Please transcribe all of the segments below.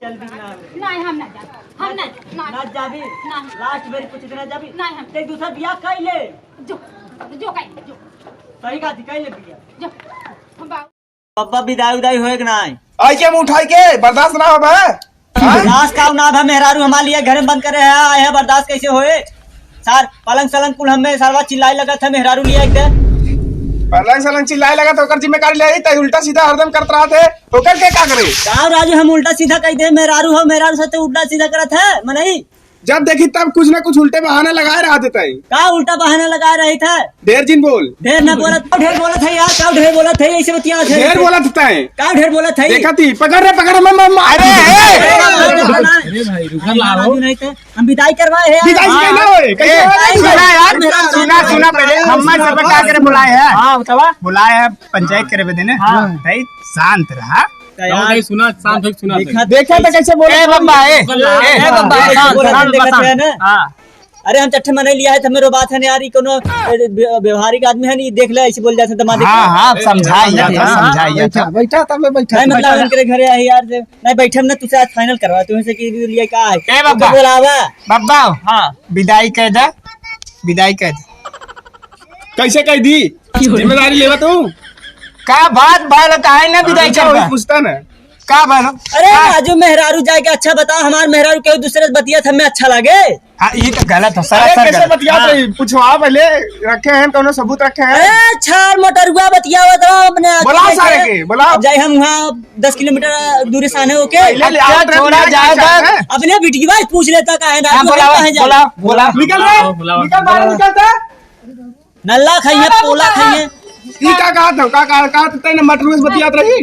चल भी नहीं हम ना जा हम ना जाबी लास्ट बेरी पूछ इतना जाबी नहीं हम एक दूसरा बियाह कर ले जो जो कहीं जो सही का कर ले बियाह जो हम बाबू पप्पा विदाई उदाई होए कि नहीं आई के मुंह उठाई के बर्दाश्त ना होबे बर्दाश्त का ना था मेहरारू हमारे लिए घर में बंद करे है आए हैं बर्दाश्त कैसे होए सर पलंग सलंग कुल हमें सरवा चिल्लाई लगा था मेहरारू लिया एकदम पलंग सलंग चिल्लाए लगा तो ओकर जिम्मेदारी ले तै उल्टा सीधा हरदम करत रहा थे ओकर के का करे का राजू हम उल्टा सीधा कह दे मेहरारू हो मेहरारू से तो उल्टा सीधा करत है मनई जब देखी तब कुछ ना कुछ उल्टे बहाने लगाए रहा देता है का उल्टा बहाना लगा रही था ढेर जिन बोल ढेर ना बोलत ढेर बोलत है यार का ढेर बोलत है ऐसे बतिया थे ढेर बोला देता है का ढेर बोलत है देखा थी पकड़ रे पकड़ मैं अरे अरे भाई रुक राजू नहीं थे हम विदाई करवाए हैं विदाई से ना होए कैसे सुना यार सुना पहले हम सब का करे बुलाए हैं हां बतावा बुलाए हैं पंचायत करे बदे ने भाई शांत रहा यार सुना शांत हो सुना देखा तो कैसे बोले ए बब्बा अरे हम चट्टे मने लिया है तो मेरो बात है ना यार कोनो व्यवहारिक आदमी है नहीं देख ले ऐसे बोल जाते दमा देख हां समझाइए था बैठा तब बैठा नहीं मतलब उनके घरे है यार नहीं बैठे ना तुझसे आज फाइनल करवा तू से की लिए का है ए बब्बा बोलावा बब्बा हां विदाई कह दे कैसे कह दी जिम्मेदारी लेवा तू का बात भाई काहे ना विदाई कर पूछता ना का भाई अरे राजू मेहरारू जाए के अच्छा बता हमार मेहरारू के दूसरे से बतिया हमें अच्छा लगे हां ये तो गलत है अरे सर कैसे बतिया पूछवा पहले रखे हैं कोनो सबूत रखे हैं अरे छार मोटरुआ बतिया तो अपने बुलाओ सारे के बुलाओ जाए हम वहाँ 10 किलोमीटर दूरी से आने होके थोड़ा जाएगा अपने बिटिया पूछ लेता का है हां बोला निकल बाहर निकलता नल्ला खाइए पोला खाइए ई का कहा तने मटरू से बतियात रही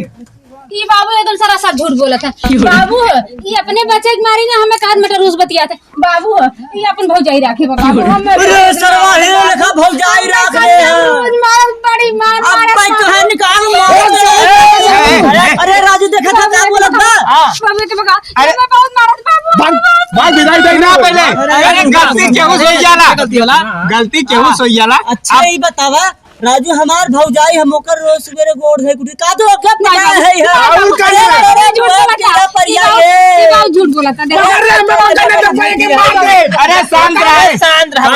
ये बाबू एकदम सारा सब झूठ बोलत है बाबू ये अपने बच्चे के मारी ना हमें काद मटर रूस बतियाते बाबू ये अपन भौजाई राखे बाबू हम अरे सरवा है लखा भौजाई राख ले रोज मार बड़ी मार अब भाई तो है निकाल अरे राजू देखा था क्या बोलत बा बाबू के बगा अरे मैं बहुत मारत बाबू भाग विदाई दे ना पहले अरे गलती केहू सोई जाला अच्छा ही बतावा राजू हमार भौजाई हम ओकर रोज सवेरे गोड़ है कुटी का तो क्या पता है अरे झूठ बोलता परिया ये बाबू झूठ बोलता अरे मैं मगन ने पाए के मार दे अरे शांत रह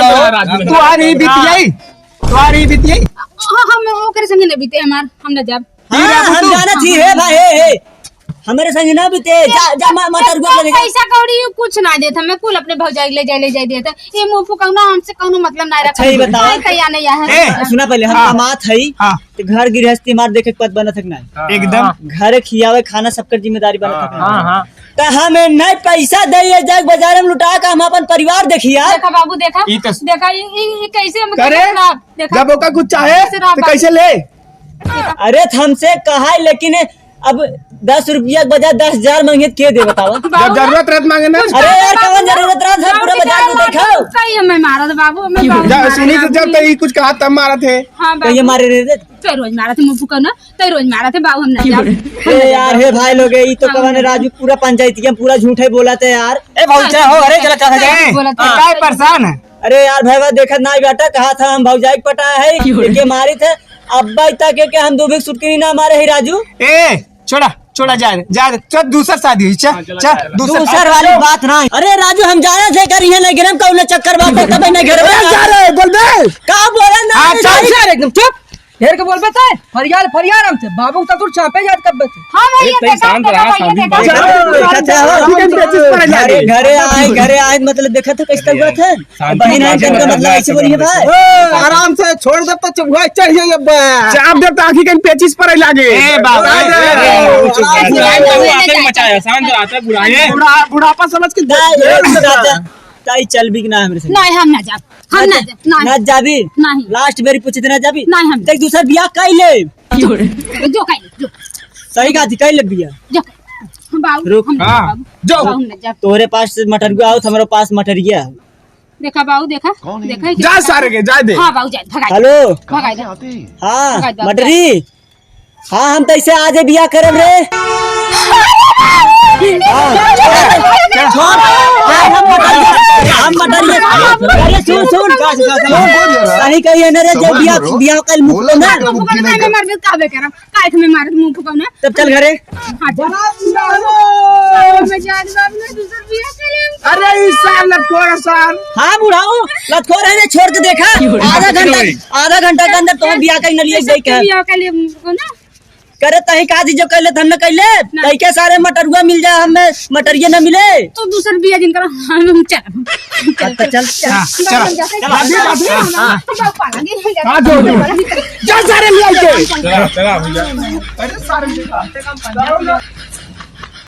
तुम्हारी बीतियाई हम ओकर संगे नहीं बीते हमार हम न जब हम जाना थी है भाई है हमारे संग ना बीते जा मटर को पैसा कौड़ी कुछ ना देत हमें कुल अपने भौजाई ले जाए देत ये मुंह फुकाउना हमसे कोनो मतलब ना रखा सही बताओ कहिया नहीं है सुना पहले हम कमात है तो घर गृहस्थी मार देखे पद बनत है ना एकदम घर खियावे खाना सबकर जिम्मेदारी बनत है हां तो हमें नहीं पैसा दे जाए बाजार में लुटा के हम अपन परिवार देखिया देखा बाबू देखा देखा ये कैसे करे जब ओका कुछ चाहे तो कैसे ले अरे हमसे कहा लेकिन अब 10 रुपया के बजाय 10,000 मांगे के दे बताओ जब जरूरत रहत मांगे ना अरे यार कौन जरूरत रहा था पूरा बाजार में देखो सही हमें मारा था बाबू हमें सुनी तो जब तक कुछ कहा तब मारा थे हां तो ये मारे रहे तो रोज मारा थे मुंह फुकाउना तो रोज मारा थे बाबू हम ना ए यार हे भाई लोग ये तो कवन राजू पूरा पंचायती पूरा झूठे बोला थे यार ए भौजा हो अरे चला काय परेशान है अरे यार भाई देखा ना बेटा कहा था हम भौजाई पटा है के मारी थे अब्बा तक के हम दो सुटकी ना मारे है राजू ए छोड़ा जा चल दूसरा शादी हुई चल दूसर वाली बात ना अरे राजू हम जाने थे कर ये नहीं गिरम कौन चक्कर बात तब नहीं घर में जा रहे बोल बे का बोले ना एकदम चुप ढेर के बोल बेटा फरियाल हम से बाबू तक छापे जात कब बचे हां ये शांत रहा घरे आए मतलब देखा था कैसे हुआ था बहन है का मतलब ऐसे बोलिए भाई आराम से छोड़ दे तो चुप चढ़ जाएगा चाप दे ताकि कहीं पेचिस पर लागे ए बाबा मचाया शांत आता बुलाए बुढ़ापा समझ के ताई चल भी ना हमरे से नहीं हम ना जा हम ना जाबी नहीं लास्ट बेरी पूछे ना जाबी नहीं हम देख दूसरा बियाह कर ले जो कहीं जो सही का थी कर ले बियाह जो बाबू रुक जो तोरे पास मटर गया हमारे पास मटर गया देखा बाबू देखा जा सारे के जा दे हां बाबू जा भगा हेलो भगा दे हां मटरी हां हम तो ऐसे आज बियाह करब रे हम मटर सुन कहीं कहीं है ना रे जो बिया बिया कल मुंह ना फुकौना मैं मार दे काबे करम काय थे मैं मार मुंह फुकौना तब चल घरे हां जा मैं जान बाबू ने दूसरा बिया कले अरे इस साल लटकोर साल हाँ बुढ़ाओ लतखोर है ने छोड़ के देखा आधा घंटा के अंदर तुम बिया कहीं न लिए गई कह बिया कले फुकौना करे तही का दी जो कहले धन न कहले तही के सारे मटरुआ मिल जाए हमें मटरिये न मिले तो दूसरा बिया जिन कर हम चल चल जा सारे ले आके चला चला भैया अरे सारे